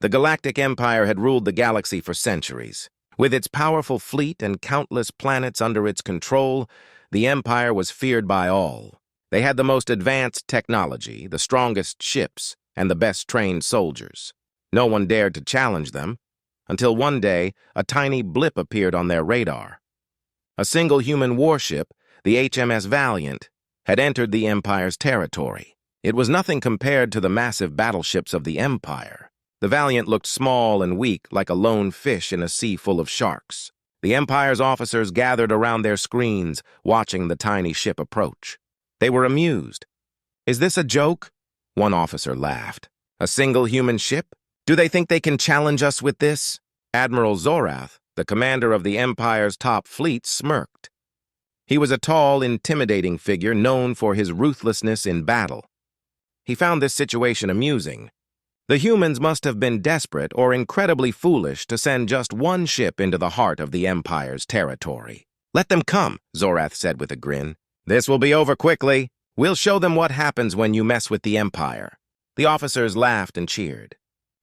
The Galactic Empire had ruled the galaxy for centuries. With its powerful fleet and countless planets under its control, the Empire was feared by all. They had the most advanced technology, the strongest ships, and the best-trained soldiers. No one dared to challenge them, until one day a tiny blip appeared on their radar. A single human warship, the HMS Valiant, had entered the Empire's territory. It was nothing compared to the massive battleships of the Empire. The Valiant looked small and weak, like a lone fish in a sea full of sharks. The Empire's officers gathered around their screens, watching the tiny ship approach. They were amused. "Is this a joke?" One officer laughed. "A single human ship? Do they think they can challenge us with this?" Admiral Zorath, the commander of the Empire's top fleet, smirked. He was a tall, intimidating figure known for his ruthlessness in battle. He found this situation amusing. The humans must have been desperate or incredibly foolish to send just one ship into the heart of the Empire's territory. "Let them come," Zorath said with a grin. "This will be over quickly. We'll show them what happens when you mess with the Empire." The officers laughed and cheered.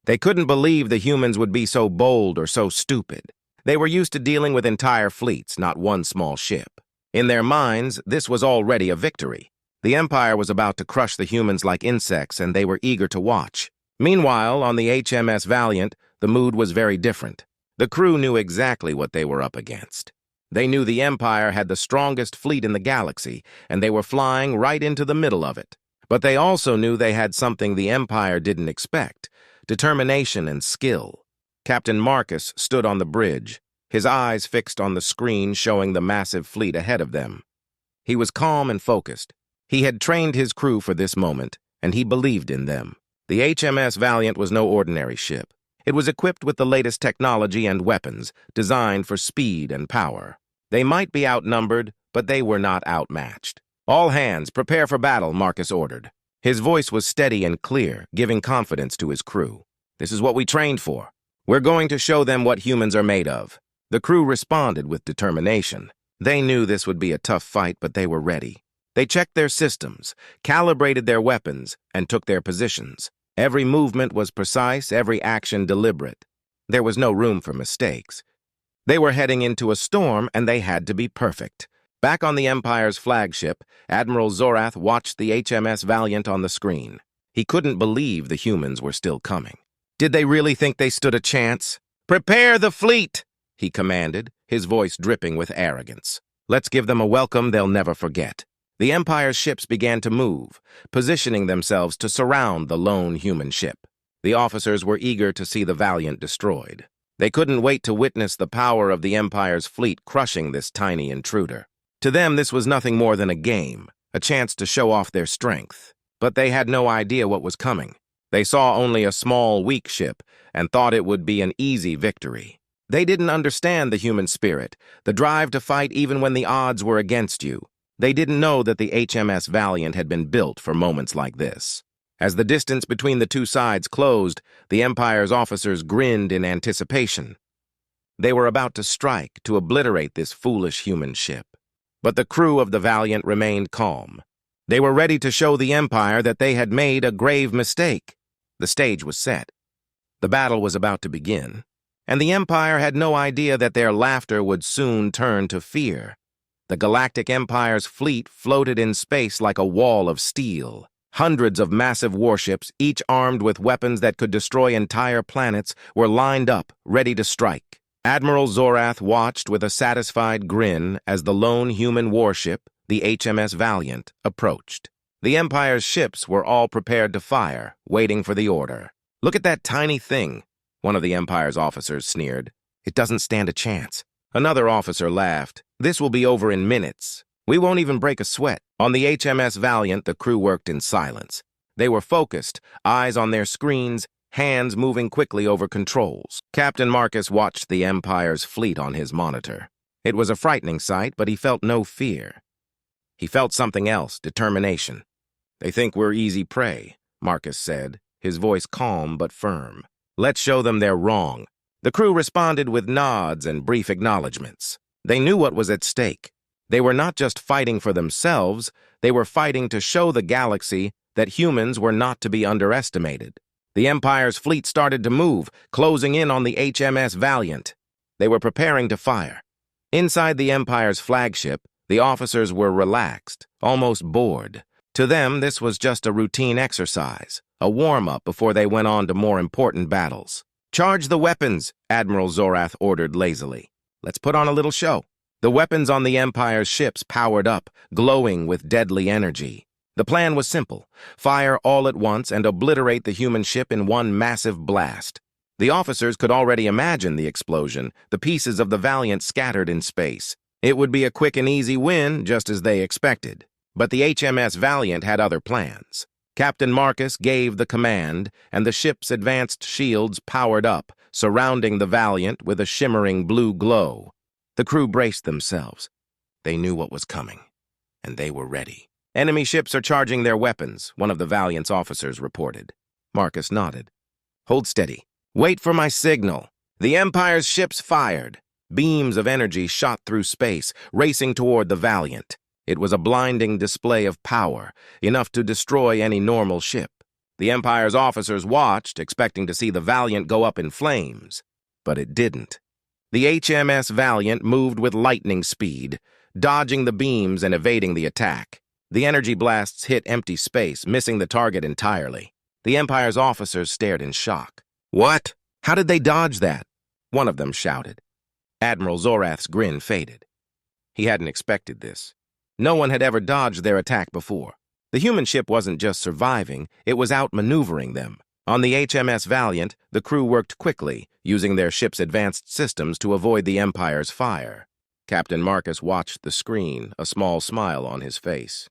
They couldn't believe the humans would be so bold or so stupid. They were used to dealing with entire fleets, not one small ship. In their minds, this was already a victory. The Empire was about to crush the humans like insects, and they were eager to watch. Meanwhile, on the HMS Valiant, the mood was very different. The crew knew exactly what they were up against. They knew the Empire had the strongest fleet in the galaxy, and they were flying right into the middle of it. But they also knew they had something the Empire didn't expect: determination and skill. Captain Marcus stood on the bridge, his eyes fixed on the screen showing the massive fleet ahead of them. He was calm and focused. He had trained his crew for this moment, and he believed in them. The HMS Valiant was no ordinary ship. It was equipped with the latest technology and weapons, designed for speed and power. They might be outnumbered, but they were not outmatched. "All hands, prepare for battle," Marcus ordered. His voice was steady and clear, giving confidence to his crew. "This is what we trained for. We're going to show them what humans are made of." The crew responded with determination. They knew this would be a tough fight, but they were ready. They checked their systems, calibrated their weapons, and took their positions. Every movement was precise, every action deliberate. There was no room for mistakes. They were heading into a storm, and they had to be perfect. Back on the Empire's flagship, Admiral Zorath watched the HMS Valiant on the screen. He couldn't believe the humans were still coming. Did they really think they stood a chance? "Prepare the fleet!" he commanded, his voice dripping with arrogance. "Let's give them a welcome they'll never forget." The Empire's ships began to move, positioning themselves to surround the lone human ship. The officers were eager to see the Valiant destroyed. They couldn't wait to witness the power of the Empire's fleet crushing this tiny intruder. To them, this was nothing more than a game, a chance to show off their strength. But they had no idea what was coming. They saw only a small, weak ship and thought it would be an easy victory. They didn't understand the human spirit, the drive to fight even when the odds were against you. They didn't know that the HMS Valiant had been built for moments like this. As the distance between the two sides closed, the Empire's officers grinned in anticipation. They were about to strike, to obliterate this foolish human ship. But the crew of the Valiant remained calm. They were ready to show the Empire that they had made a grave mistake. The stage was set. The battle was about to begin, and the Empire had no idea that their laughter would soon turn to fear. The Galactic Empire's fleet floated in space like a wall of steel. Hundreds of massive warships, each armed with weapons that could destroy entire planets, were lined up, ready to strike. Admiral Zorath watched with a satisfied grin as the lone human warship, the HMS Valiant, approached. The Empire's ships were all prepared to fire, waiting for the order. "Look at that tiny thing," one of the Empire's officers sneered. "It doesn't stand a chance." Another officer laughed. "This will be over in minutes. We won't even break a sweat." On the HMS Valiant, the crew worked in silence. They were focused, eyes on their screens, hands moving quickly over controls. Captain Marcus watched the Empire's fleet on his monitor. It was a frightening sight, but he felt no fear. He felt something else, determination. "They think we're easy prey," Marcus said, his voice calm but firm. "Let's show them they're wrong." The crew responded with nods and brief acknowledgments. They knew what was at stake. They were not just fighting for themselves, they were fighting to show the galaxy that humans were not to be underestimated. The Empire's fleet started to move, closing in on the HMS Valiant. They were preparing to fire. Inside the Empire's flagship, the officers were relaxed, almost bored. To them, this was just a routine exercise, a warm-up before they went on to more important battles. "Charge the weapons," Admiral Zorath ordered lazily. "Let's put on a little show." The weapons on the Empire's ships powered up, glowing with deadly energy. The plan was simple: fire all at once and obliterate the human ship in one massive blast. The officers could already imagine the explosion, the pieces of the Valiant scattered in space. It would be a quick and easy win, just as they expected. But the HMS Valiant had other plans. Captain Marcus gave the command, and the ship's advanced shields powered up, surrounding the Valiant with a shimmering blue glow. The crew braced themselves. They knew what was coming, and they were ready. "Enemy ships are charging their weapons," one of the Valiant's officers reported. Marcus nodded. "Hold steady. Wait for my signal." The Empire's ships fired. Beams of energy shot through space, racing toward the Valiant. It was a blinding display of power, enough to destroy any normal ship. The Empire's officers watched, expecting to see the Valiant go up in flames. But it didn't. The HMS Valiant moved with lightning speed, dodging the beams and evading the attack. The energy blasts hit empty space, missing the target entirely. The Empire's officers stared in shock. "What? How did they dodge that?" one of them shouted. Admiral Zorath's grin faded. He hadn't expected this. No one had ever dodged their attack before. The human ship wasn't just surviving, it was outmaneuvering them. On the HMS Valiant, the crew worked quickly, using their ship's advanced systems to avoid the Empire's fire. Captain Marcus watched the screen, a small smile on his face.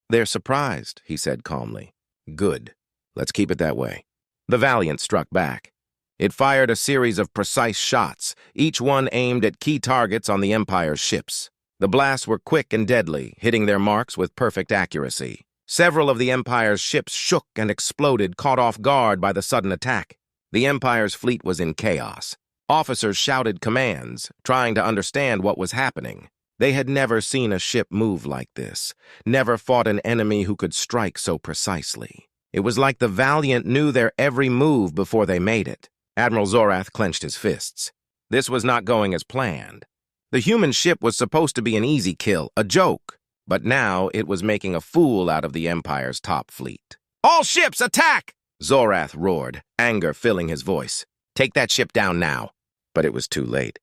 "They're surprised," he said calmly. "Good. Let's keep it that way." The Valiant struck back. It fired a series of precise shots, each one aimed at key targets on the Empire's ships. The blasts were quick and deadly, hitting their marks with perfect accuracy. Several of the Empire's ships shook and exploded, caught off guard by the sudden attack. The Empire's fleet was in chaos. Officers shouted commands, trying to understand what was happening. They had never seen a ship move like this, never fought an enemy who could strike so precisely. It was like the Valiant knew their every move before they made it. Admiral Zorath clenched his fists. This was not going as planned. The human ship was supposed to be an easy kill, a joke, but now it was making a fool out of the Empire's top fleet. "All ships, attack!" Zorath roared, anger filling his voice. "Take that ship down now." But it was too late.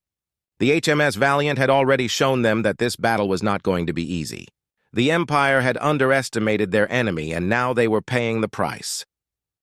The HMS Valiant had already shown them that this battle was not going to be easy. The Empire had underestimated their enemy, and now they were paying the price.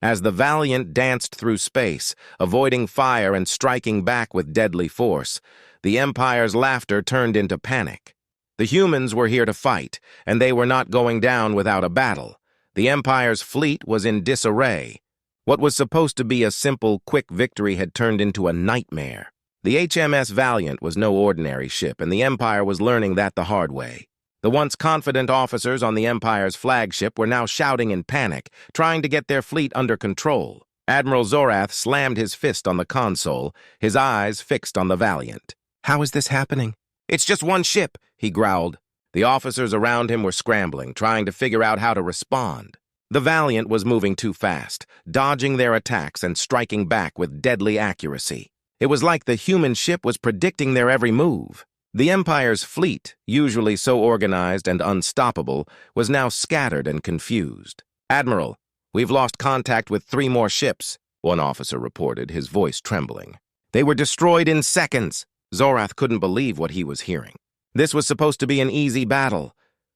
As the Valiant danced through space, avoiding fire and striking back with deadly force, the Empire's laughter turned into panic. The humans were here to fight, and they were not going down without a battle. The Empire's fleet was in disarray. What was supposed to be a simple, quick victory had turned into a nightmare. The HMS Valiant was no ordinary ship, and the Empire was learning that the hard way. The once confident officers on the Empire's flagship were now shouting in panic, trying to get their fleet under control. Admiral Zorath slammed his fist on the console, his eyes fixed on the Valiant. "How is this happening?" "It's just one ship," he growled. The officers around him were scrambling, trying to figure out how to respond. The Valiant was moving too fast, dodging their attacks and striking back with deadly accuracy. It was like the human ship was predicting their every move. The Empire's fleet, usually so organized and unstoppable, was now scattered and confused. "Admiral, we've lost contact with 3 more ships," one officer reported, his voice trembling. "They were destroyed in seconds." Zorath couldn't believe what he was hearing. This was supposed to be an easy battle,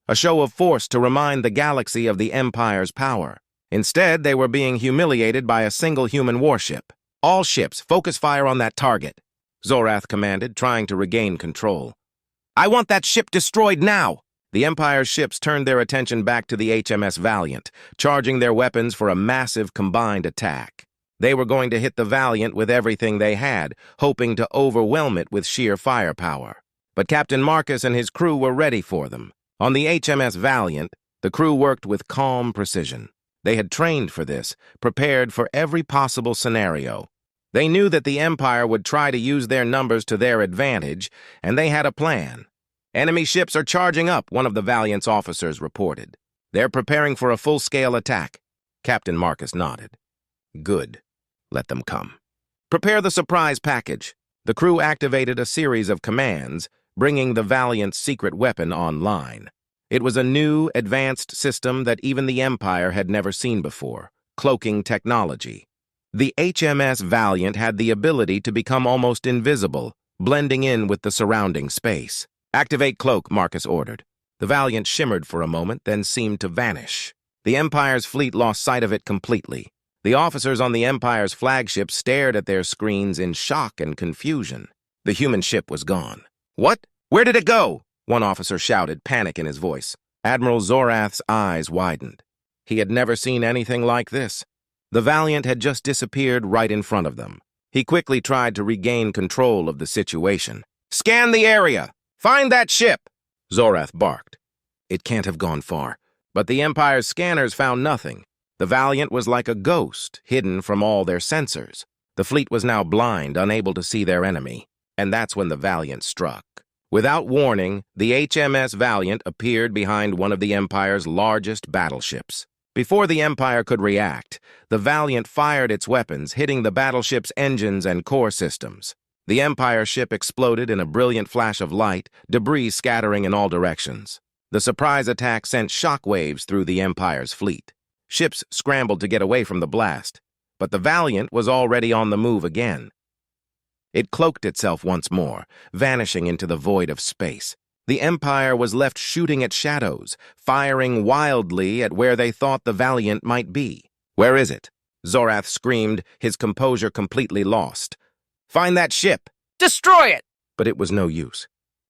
a show of force to remind the galaxy of the Empire's power. Instead, they were being humiliated by a single human warship. "All ships, focus fire on that target," Zorath commanded, trying to regain control. "I want that ship destroyed now!" The Empire's ships turned their attention back to the HMS Valiant, charging their weapons for a massive combined attack. They were going to hit the Valiant with everything they had, hoping to overwhelm it with sheer firepower. But Captain Marcus and his crew were ready for them. On the HMS Valiant, the crew worked with calm precision. They had trained for this, prepared for every possible scenario. They knew that the Empire would try to use their numbers to their advantage, and they had a plan. "Enemy ships are charging up," one of the Valiant's officers reported. "They're preparing for a full-scale attack." Captain Marcus nodded. "Good. Let them come. Prepare the surprise package. The crew activated a series of commands, bringing the Valiant's secret weapon online. It was a new, advanced system that even the Empire had never seen before, cloaking technology. The HMS Valiant had the ability to become almost invisible, blending in with the surrounding space. "Activate cloak," Marcus ordered. The Valiant shimmered for a moment, then seemed to vanish. The Empire's fleet lost sight of it completely. The officers on the Empire's flagship stared at their screens in shock and confusion. The human ship was gone. "What? Where did it go?" one officer shouted, panic in his voice. Admiral Zorath's eyes widened. He had never seen anything like this. The Valiant had just disappeared right in front of them. He quickly tried to regain control of the situation. "Scan the area! Find that ship!" Zorath barked. It can't have gone far, but the Empire's scanners found nothing. The Valiant was like a ghost, hidden from all their sensors. The fleet was now blind, unable to see their enemy. And that's when the Valiant struck. Without warning, the HMS Valiant appeared behind one of the Empire's largest battleships. Before the Empire could react, the Valiant fired its weapons, hitting the battleship's engines and core systems. The Empire ship exploded in a brilliant flash of light, debris scattering in all directions. The surprise attack sent shockwaves through the Empire's fleet. Ships scrambled to get away from the blast, but the Valiant was already on the move again. It cloaked itself once more, vanishing into the void of space. The Empire was left shooting at shadows, firing wildly at where they thought the Valiant might be. "Where is it?" Zorath screamed, his composure completely lost. "Find that ship! Destroy it!" But it was no use.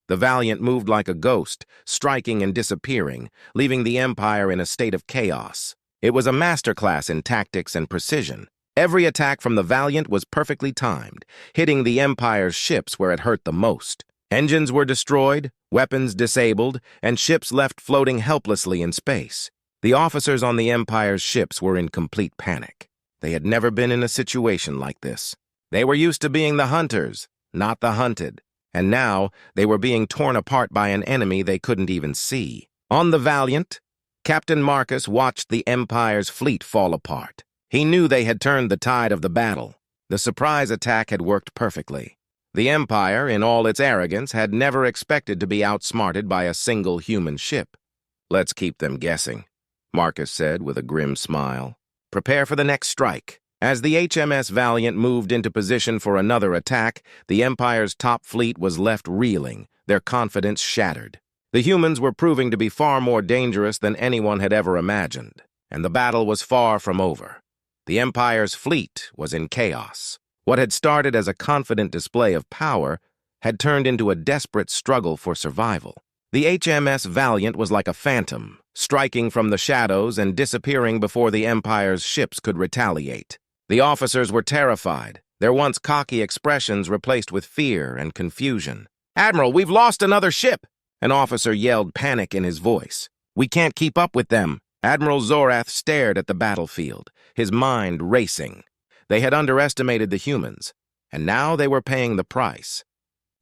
The Valiant moved like a ghost, striking and disappearing, leaving the Empire in a state of chaos. It was a masterclass in tactics and precision. Every attack from the Valiant was perfectly timed, hitting the Empire's ships where it hurt the most. Engines were destroyed, weapons disabled, and ships left floating helplessly in space. The officers on the Empire's ships were in complete panic. They had never been in a situation like this. They were used to being the hunters, not the hunted. And now they were being torn apart by an enemy they couldn't even see. On the Valiant, Captain Marcus watched the Empire's fleet fall apart. He knew they had turned the tide of the battle. The surprise attack had worked perfectly. The Empire, in all its arrogance, had never expected to be outsmarted by a single human ship. "Let's keep them guessing," Marcus said with a grim smile. "Prepare for the next strike." As the HMS Valiant moved into position for another attack, the Empire's top fleet was left reeling, their confidence shattered. The humans were proving to be far more dangerous than anyone had ever imagined, and the battle was far from over. The Empire's fleet was in chaos. What had started as a confident display of power had turned into a desperate struggle for survival. The HMS Valiant was like a phantom, striking from the shadows and disappearing before the Empire's ships could retaliate. The officers were terrified, their once cocky expressions replaced with fear and confusion. "Admiral, we've lost another ship!" An officer yelled, panic in his voice. "We can't keep up with them." Admiral Zorath stared at the battlefield, his mind racing. They had underestimated the humans, and now they were paying the price.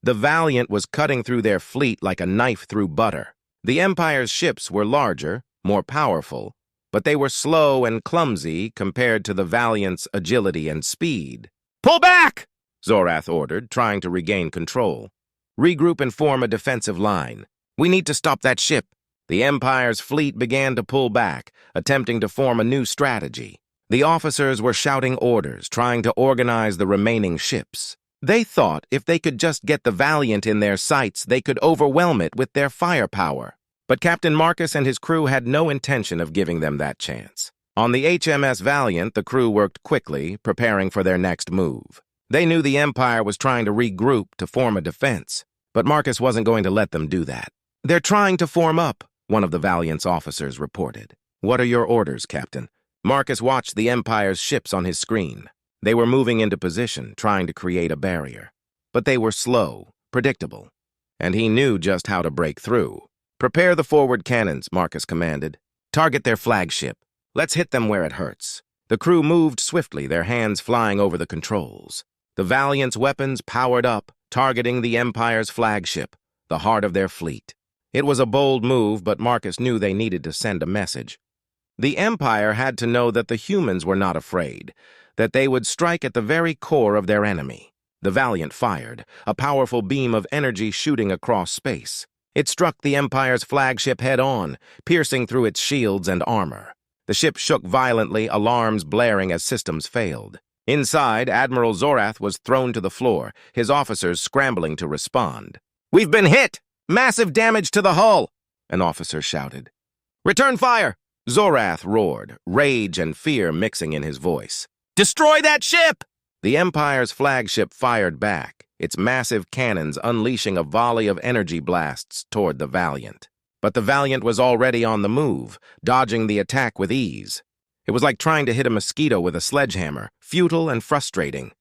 The Valiant was cutting through their fleet like a knife through butter. The Empire's ships were larger, more powerful, but they were slow and clumsy compared to the Valiant's agility and speed. "Pull back!" Zorath ordered, trying to regain control. "Regroup and form a defensive line. We need to stop that ship." The Empire's fleet began to pull back, attempting to form a new strategy. The officers were shouting orders, trying to organize the remaining ships. They thought if they could just get the Valiant in their sights, they could overwhelm it with their firepower. But Captain Marcus and his crew had no intention of giving them that chance. On the HMS Valiant, the crew worked quickly, preparing for their next move. They knew the Empire was trying to regroup to form a defense, but Marcus wasn't going to let them do that. "They're trying to form up," one of the Valiant's officers reported. "What are your orders, Captain?" Marcus watched the Empire's ships on his screen. They were moving into position, trying to create a barrier. But they were slow, predictable, and he knew just how to break through. "Prepare the forward cannons," Marcus commanded. "Target their flagship. Let's hit them where it hurts." The crew moved swiftly, their hands flying over the controls. The Valiant's weapons powered up, targeting the Empire's flagship, the heart of their fleet. It was a bold move, but Marcus knew they needed to send a message. The Empire had to know that the humans were not afraid, that they would strike at the very core of their enemy. The Valiant fired, a powerful beam of energy shooting across space. It struck the Empire's flagship head-on, piercing through its shields and armor. The ship shook violently, alarms blaring as systems failed. Inside, Admiral Zorath was thrown to the floor, his officers scrambling to respond. "We've been hit! Massive damage to the hull!" an officer shouted. "Return fire!" Zorath roared, rage and fear mixing in his voice. "Destroy that ship!" The Empire's flagship fired back, its massive cannons unleashing a volley of energy blasts toward the Valiant. But the Valiant was already on the move, dodging the attack with ease. It was like trying to hit a mosquito with a sledgehammer, futile and frustrating.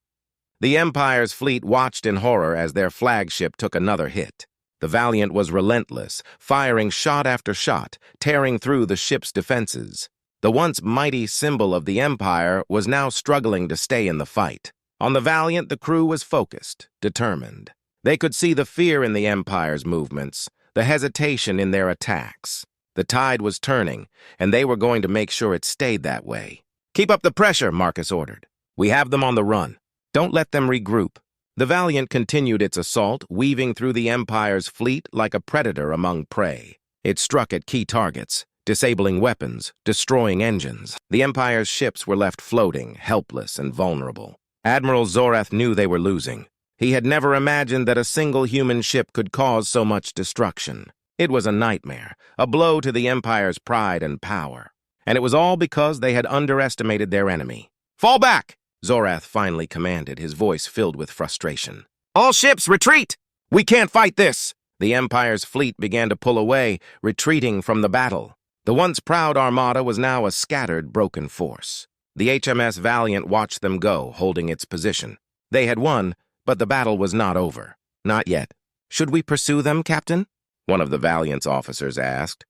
The Empire's fleet watched in horror as their flagship took another hit. The Valiant was relentless, firing shot after shot, tearing through the ship's defenses. The once mighty symbol of the Empire was now struggling to stay in the fight. On the Valiant, the crew was focused, determined. They could see the fear in the Empire's movements, the hesitation in their attacks. The tide was turning, and they were going to make sure it stayed that way. "Keep up the pressure," Marcus ordered. "We have them on the run. Don't let them regroup." The Valiant continued its assault, weaving through the Empire's fleet like a predator among prey. It struck at key targets, disabling weapons, destroying engines. The Empire's ships were left floating, helpless and vulnerable. Admiral Zorath knew they were losing. He had never imagined that a single human ship could cause so much destruction. It was a nightmare, a blow to the Empire's pride and power. And it was all because they had underestimated their enemy. "Fall back!" Zorath finally commanded, his voice filled with frustration. "All ships, retreat! We can't fight this!" The Empire's fleet began to pull away, retreating from the battle. The once proud armada was now a scattered, broken force. The HMS Valiant watched them go, holding its position. They had won, but the battle was not over. Not yet. "Should we pursue them, Captain?" one of the Valiant's officers asked.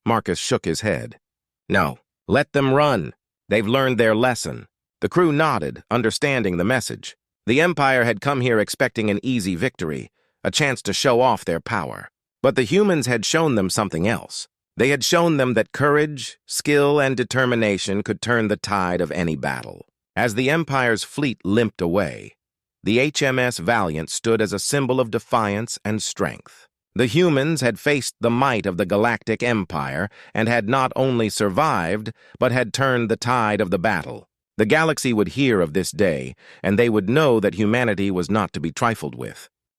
Marcus shook his head. "No, let them run. They've learned their lesson." The crew nodded, understanding the message. The Empire had come here expecting an easy victory, a chance to show off their power. But the humans had shown them something else. They had shown them that courage, skill, and determination could turn the tide of any battle. As the Empire's fleet limped away, the HMS Valiant stood as a symbol of defiance and strength. The humans had faced the might of the Galactic Empire and had not only survived, but had turned the tide of the battle. The galaxy would hear of this day, and they would know that humanity was not to be trifled with.